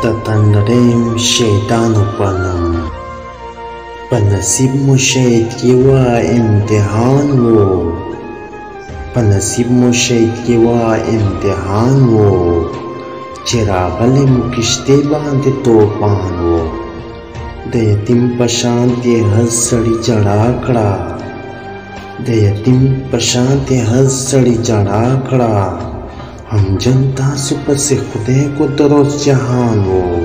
د تنریم شیطانو په نوم په نصیب مو شهید کیوا امتحان وو په نصیب مو شهید کیوا امتحان وو چې راغلی مو کشتۍ باندې توپان وو د یتیم په شان یې هر سړي ژړا کړه د یتیم په شان یې هر سړي ژړا کړه همجن تاسو پسې خدای قدرت جهان وو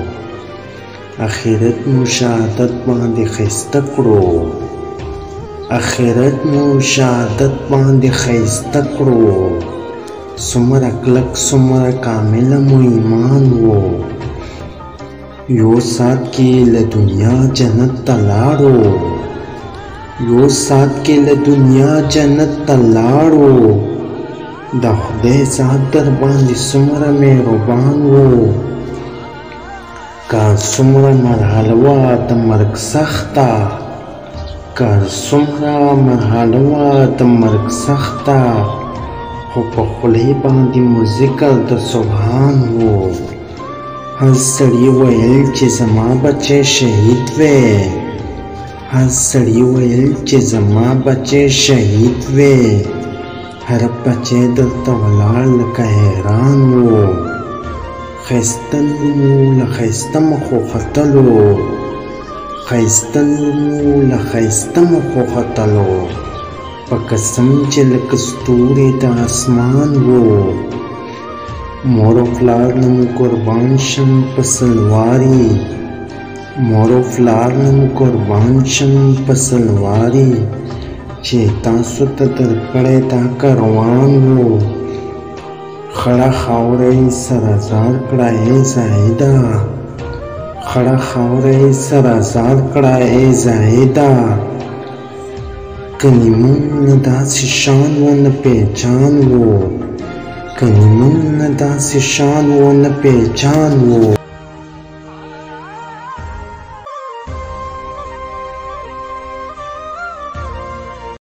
اخرت مو شهادت باندې ښایسته کړو اخرت مو شهادت باندې ښایسته کړو څومره کلک څومره کامله مو ایمان وو یو سات کې له دنیا جنت ته لاړو یو سات کې له دنیا جنت ته لاړو د خدای ذات در باندې څومره مهربان وو که څومره مرحله وه د مرګ سخته که څومره مرحله وه د مرګ سخته خو په خولې باندې مو ذکر د سبحان وو هر سړي ویل چې زما بچی شهید وی هر سړي ویل چې زما بچی شهید وی هر بچی دلته ولاړ لکه حیران وو ښایسته نور مو له ښایسته مخو ختلو ښایسته نور مو له ښایسته مخو ختلو په قسم چې لکه ستوري د اسمان وو مور و پلار نه مو قربان شم په سلواري مور و پلار نه مو قربان شم په سلواري چې تاسو ته درکړی دا کاروان وو خړه خاوره یې سره زار کړه ای زاهده خړه خاوره یې سره زار کړه ای زاهده کنی مونږ نه داسې شان و نه پهچان وو کنی مونږ نه داسې شان و نه پهچان وو